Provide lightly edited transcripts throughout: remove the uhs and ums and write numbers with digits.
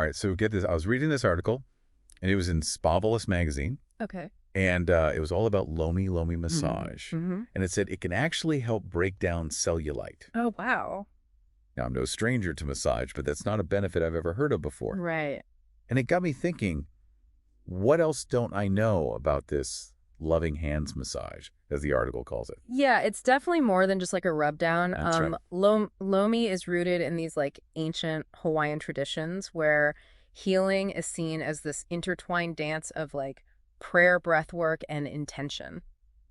All right, so get this. I was reading this article, and it was in Spavelous magazine, Okay. and it was all about Lomi Lomi massage. Mm-hmm. And it said it can actually help break down cellulite. Oh, wow. Now, I'm no stranger to massage, but that's not a benefit I've ever heard of before. Right. And it got me thinking, what else don't I know about this loving hands massage, as the article calls it? Yeah, it's definitely more than just like a rub down. That's right. Lomi is rooted in these like ancient Hawaiian traditions where healing is seen as this intertwined dance of like prayer, breath work, and intention.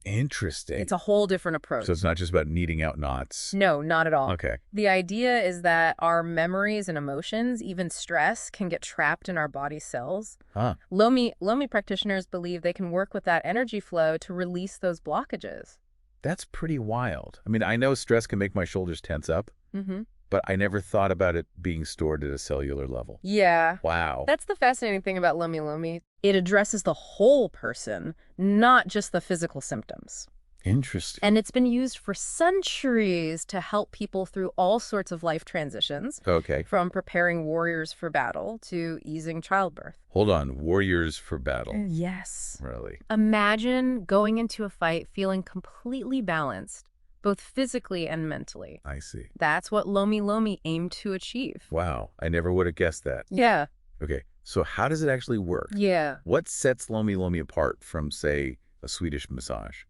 Interesting. It's a whole different approach. So it's not just about kneading out knots. No, not at all. Okay. The idea is that our memories and emotions, even stress, can get trapped in our body cells. Huh. Lomi practitioners believe they can work with that energy flow to release those blockages. That's pretty wild. I mean, I know stress can make my shoulders tense up, Mm-hmm. but I never thought about it being stored at a cellular level. Yeah. Wow. That's the fascinating thing about Lomi Lomi. It addresses the whole person, not just the physical symptoms. Interesting. And it's been used for centuries to help people through all sorts of life transitions, Okay. from preparing warriors for battle to easing childbirth. Hold on. Warriors for battle. Yes. Really? Imagine going into a fight feeling completely balanced, both physically and mentally. I see. That's what Lomi Lomi aimed to achieve. Wow. I never would have guessed that. Yeah. Okay. So how does it actually work? Yeah. What sets Lomi Lomi apart from, say, a Swedish massage?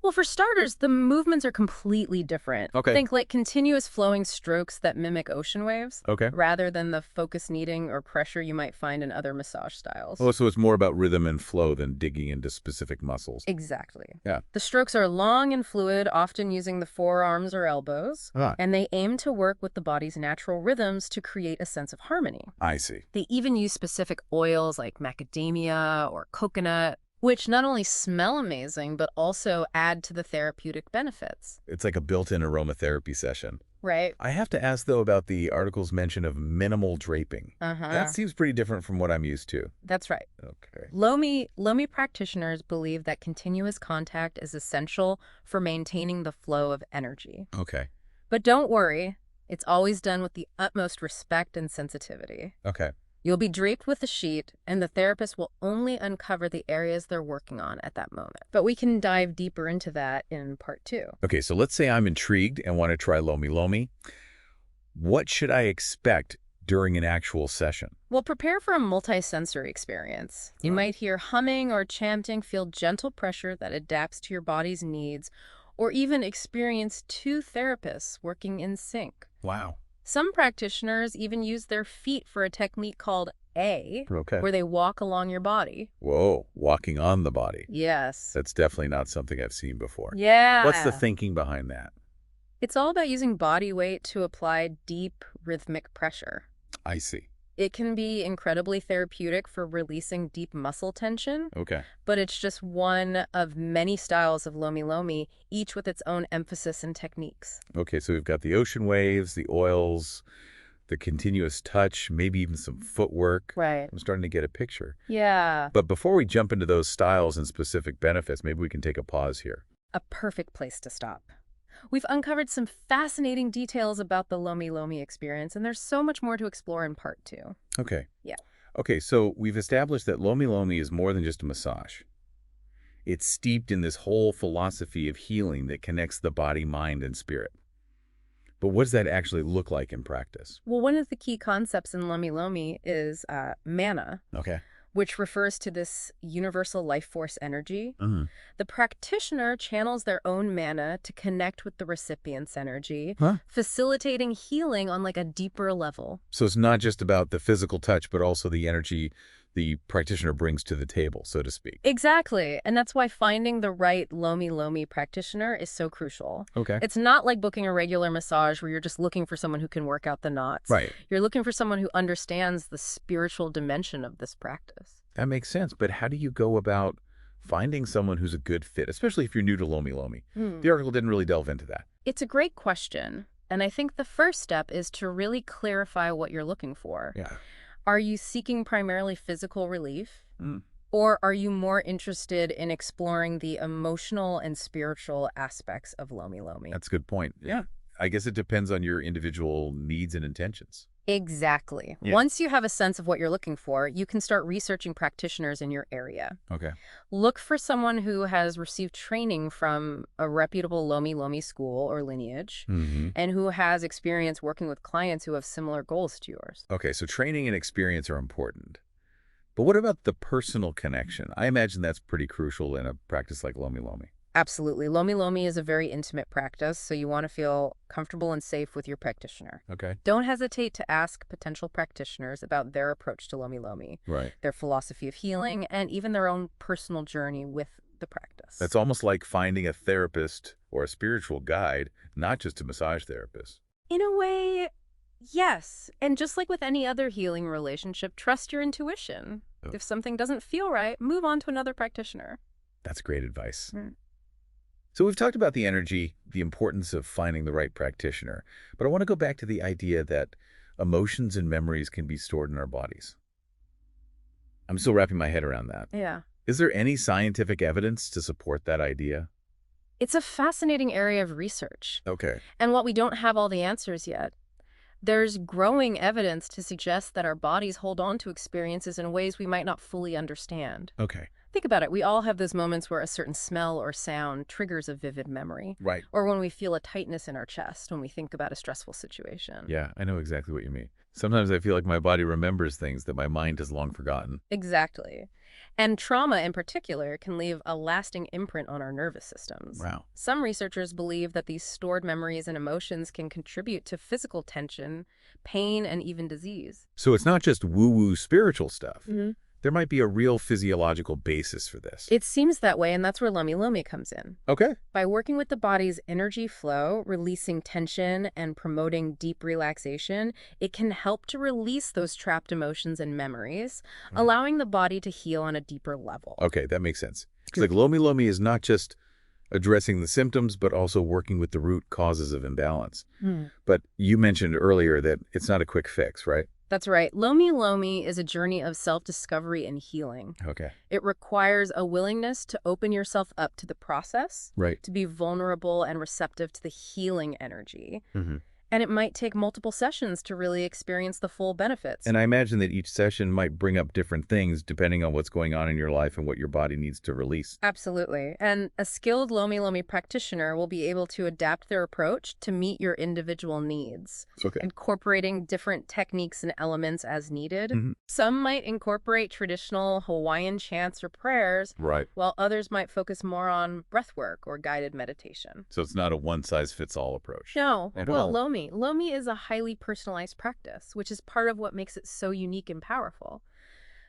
Well, for starters, the movements are completely different. Okay. Think like continuous flowing strokes that mimic ocean waves, Okay. rather than the focus kneading or pressure you might find in other massage styles. Oh, so it's more about rhythm and flow than digging into specific muscles. Exactly. Yeah. The strokes are long and fluid, often using the forearms or elbows, Ah, and they aim to work with the body's natural rhythms to create a sense of harmony. I see. They even use specific oils like macadamia or coconut, which not only smell amazing, but also add to the therapeutic benefits. It's like a built-in aromatherapy session. Right. I have to ask, though, about the article's mention of minimal draping. Uh-huh. That seems pretty different from what I'm used to. That's right. Okay. Lomi practitioners believe that continuous contact is essential for maintaining the flow of energy. Okay. But don't worry, it's always done with the utmost respect and sensitivity. Okay. You'll be draped with a sheet, and the therapist will only uncover the areas they're working on at that moment. But we can dive deeper into that in part 2. Okay, so let's say I'm intrigued and want to try Lomi Lomi. What should I expect during an actual session? Well, prepare for a multi-sensory experience. You might hear humming or chanting, feel gentle pressure that adapts to your body's needs, or even experience 2 therapists working in sync. Wow. Some practitioners even use their feet for a technique called A, Okay. where they walk along your body. Whoa, walking on the body. Yes. That's definitely not something I've seen before. Yeah. What's the thinking behind that? It's all about using body weight to apply deep, rhythmic pressure. I see. It can be incredibly therapeutic for releasing deep muscle tension, Okay. but it's just one of many styles of Lomi Lomi, each with its own emphasis and techniques. Okay, so we've got the ocean waves, the oils, the continuous touch, maybe even some footwork. Right. I'm starting to get a picture. Yeah. But before we jump into those styles and specific benefits, maybe we can take a pause here. A perfect place to stop. We've uncovered some fascinating details about the Lomi Lomi experience, and there's so much more to explore in part 2. Okay. Yeah. Okay, so we've established that Lomi Lomi is more than just a massage. It's steeped in this whole philosophy of healing that connects the body, mind, and spirit. But what does that actually look like in practice? Well, one of the key concepts in Lomi Lomi is mana, Okay. which refers to this universal life force energy. Mm. The practitioner channels their own mana to connect with the recipient's energy, Huh? facilitating healing on like a deeper level. So it's not just about the physical touch, but also the energy the practitioner brings to the table, so to speak. Exactly. And that's why finding the right Lomi Lomi practitioner is so crucial. Okay. It's not like booking a regular massage where you're just looking for someone who can work out the knots. Right. You're looking for someone who understands the spiritual dimension of this practice. That makes sense. But how do you go about finding someone who's a good fit, especially if you're new to Lomi Lomi? The article didn't really delve into that. It's a great question. And I think the first step is to really clarify what you're looking for. Yeah. Are you seeking primarily physical relief? Mm. Or are you more interested in exploring the emotional and spiritual aspects of Lomi Lomi? That's a good point. Yeah. I guess it depends on your individual needs and intentions. Exactly. Yeah. Once you have a sense of what you're looking for, you can start researching practitioners in your area. Okay. Look for someone who has received training from a reputable Lomi Lomi school or lineage, Mm-hmm. and who has experience working with clients who have similar goals to yours. Okay, so training and experience are important. But what about the personal connection? I imagine that's pretty crucial in a practice like Lomi Lomi. Absolutely. Lomi Lomi is a very intimate practice, so you want to feel comfortable and safe with your practitioner. Okay. Don't hesitate to ask potential practitioners about their approach to Lomi Lomi, Right. their philosophy of healing, and even their own personal journey with the practice. That's almost like finding a therapist or a spiritual guide, not just a massage therapist. In a way, yes. And just like with any other healing relationship, trust your intuition. Oh. If something doesn't feel right, move on to another practitioner. That's great advice. Mm. So we've talked about the energy, the importance of finding the right practitioner, but I want to go back to the idea that emotions and memories can be stored in our bodies. I'm still wrapping my head around that. Yeah. Is there any scientific evidence to support that idea? It's a fascinating area of research. Okay. And while we don't have all the answers yet, there's growing evidence to suggest that our bodies hold on to experiences in ways we might not fully understand. Okay. Think about it. We all have those moments where a certain smell or sound triggers a vivid memory. Right. Or when we feel a tightness in our chest when we think about a stressful situation. Yeah, I know exactly what you mean. Sometimes I feel like my body remembers things that my mind has long forgotten. Exactly. And trauma in particular can leave a lasting imprint on our nervous systems. Wow. Some researchers believe that these stored memories and emotions can contribute to physical tension, pain, and even disease. So it's not just woo-woo spiritual stuff. Mm-hmm. There might be a real physiological basis for this. It seems that way, and that's where Lomi Lomi comes in. Okay. By working with the body's energy flow, releasing tension, and promoting deep relaxation, it can help to release those trapped emotions and memories, allowing the body to heal on a deeper level. Okay, that makes sense. Because like Lomi Lomi is not just addressing the symptoms, but also working with the root causes of imbalance. But you mentioned earlier that it's not a quick fix, right? That's right. Lomi Lomi is a journey of self-discovery and healing. Okay. It requires a willingness to open yourself up to the process, Right. to be vulnerable and receptive to the healing energy. Mm-hmm. And it might take multiple sessions to really experience the full benefits. And I imagine that each session might bring up different things depending on what's going on in your life and what your body needs to release. Absolutely. And a skilled Lomi Lomi practitioner will be able to adapt their approach to meet your individual needs, Okay. incorporating different techniques and elements as needed. Mhm. Some might incorporate traditional Hawaiian chants or prayers, Right. while others might focus more on breath work or guided meditation. So it's not a one-size-fits-all approach. No. At Well, all. Lomi is a highly personalized practice, which is part of what makes it so unique and powerful.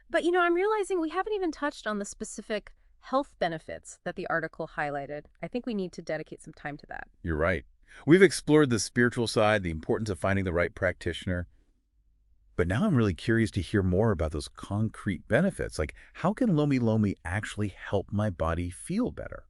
But, I'm realizing we haven't even touched on the specific health benefits that the article highlighted. I think we need to dedicate some time to that. You're right. We've explored the spiritual side, the importance of finding the right practitioner. But now I'm really curious to hear more about those concrete benefits. Like, how can Lomi Lomi actually help my body feel better?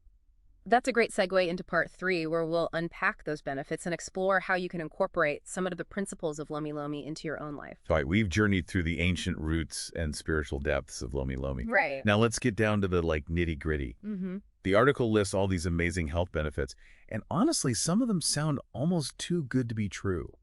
That's a great segue into part 3, where we'll unpack those benefits and explore how you can incorporate some of the principles of Lomi Lomi into your own life. All right, we've journeyed through the ancient roots and spiritual depths of Lomi Lomi. Right. Now let's get down to the nitty-gritty. Mm-hmm. The article lists all these amazing health benefits, and honestly, some of them sound almost too good to be true.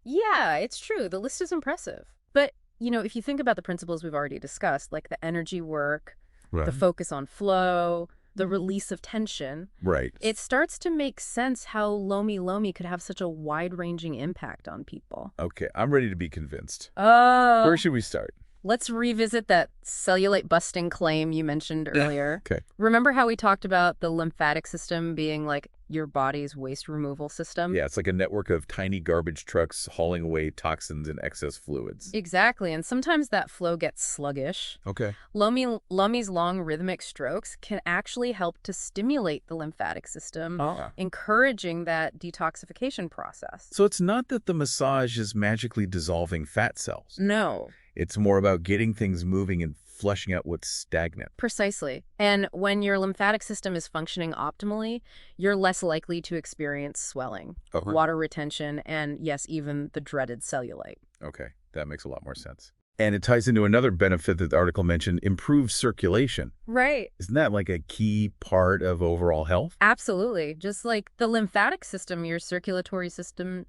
Yeah, it's true. The list is impressive. But, if you think about the principles we've already discussed, like the energy work, the focus on flow, the release of tension, Right. it starts to make sense how Lomi Lomi could have such a wide-ranging impact on people. Okay, I'm ready to be convinced. Oh. Where should we start? Let's revisit that cellulite busting claim you mentioned earlier. Okay. Remember how we talked about the lymphatic system being like your body's waste removal system? Yeah, it's like a network of tiny garbage trucks hauling away toxins and excess fluids. Exactly, and sometimes that flow gets sluggish. Okay. Lomi's long rhythmic strokes can actually help to stimulate the lymphatic system, encouraging that detoxification process. So it's not that the massage is magically dissolving fat cells. No. It's more about getting things moving and flushing out what's stagnant. Precisely. And when your lymphatic system is functioning optimally, you're less likely to experience swelling, water retention, and yes, even the dreaded cellulite. Okay, that makes a lot more sense. And it ties into another benefit that the article mentioned, improved circulation. Right. Isn't that like a key part of overall health? Absolutely. Just like the lymphatic system, your circulatory system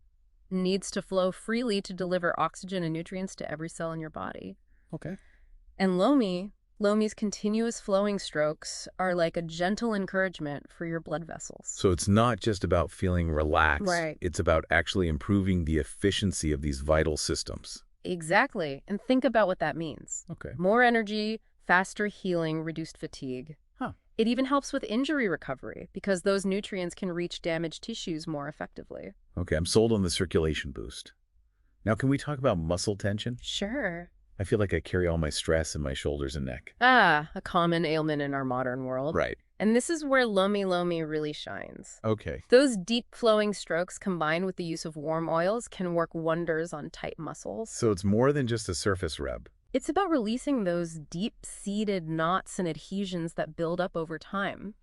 needs to flow freely to deliver oxygen and nutrients to every cell in your body. Okay. And Lomi's continuous flowing strokes are like a gentle encouragement for your blood vessels. So it's not just about feeling relaxed. Right. It's about actually improving the efficiency of these vital systems. Exactly. And think about what that means. Okay. More energy, faster healing, reduced fatigue. Huh. It even helps with injury recovery because those nutrients can reach damaged tissues more effectively. Okay, I'm sold on the circulation boost. Now, can we talk about muscle tension? Sure. I feel like I carry all my stress in my shoulders and neck. Ah, a common ailment in our modern world. Right. And this is where Lomi Lomi really shines. Okay. Those deep flowing strokes combined with the use of warm oils can work wonders on tight muscles. So it's more than just a surface rub. It's about releasing those deep-seated knots and adhesions that build up over time.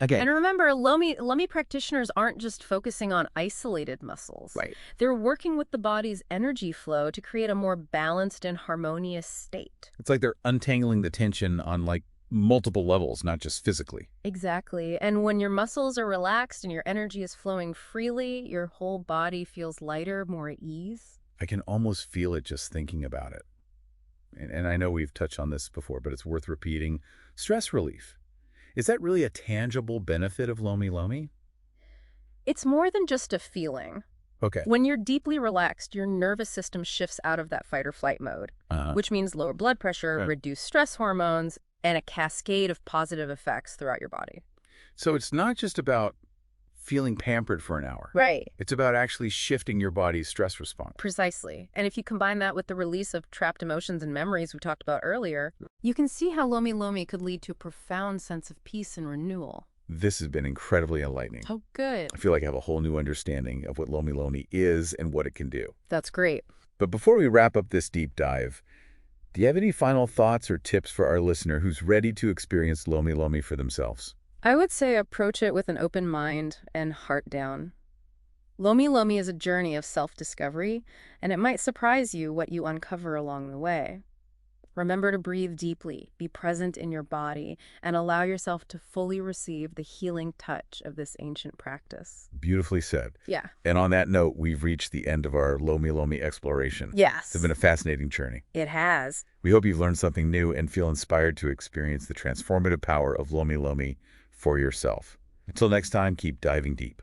Again. And remember, Lomi practitioners aren't just focusing on isolated muscles. Right. They're working with the body's energy flow to create a more balanced and harmonious state. It's like they're untangling the tension on multiple levels, not just physically. Exactly. And when your muscles are relaxed and your energy is flowing freely, your whole body feels lighter, more at ease. I can almost feel it just thinking about it. And I know we've touched on this before, but it's worth repeating. Stress relief. Is that really a tangible benefit of Lomi Lomi? It's more than just a feeling. Okay. When you're deeply relaxed, your nervous system shifts out of that fight or flight mode, which means lower blood pressure, reduced stress hormones, and a cascade of positive effects throughout your body. So it's not just about feeling pampered for an hour. Right. It's about actually shifting your body's stress response. Precisely. And if you combine that with the release of trapped emotions and memories we talked about earlier, you can see how Lomi Lomi could lead to a profound sense of peace and renewal. This has been incredibly enlightening. Oh, good. I feel like I have a whole new understanding of what Lomi Lomi is and what it can do. That's great. But before we wrap up this deep dive, do you have any final thoughts or tips for our listener who's ready to experience Lomi Lomi for themselves? I would say approach it with an open mind and heart down. Lomi Lomi is a journey of self-discovery, and it might surprise you what you uncover along the way. Remember to breathe deeply, be present in your body, and allow yourself to fully receive the healing touch of this ancient practice. Beautifully said. Yeah. And on that note, we've reached the end of our Lomi Lomi exploration. Yes. It's been a fascinating journey. It has. We hope you've learned something new and feel inspired to experience the transformative power of Lomi Lomi for yourself. Until next time, keep diving deep.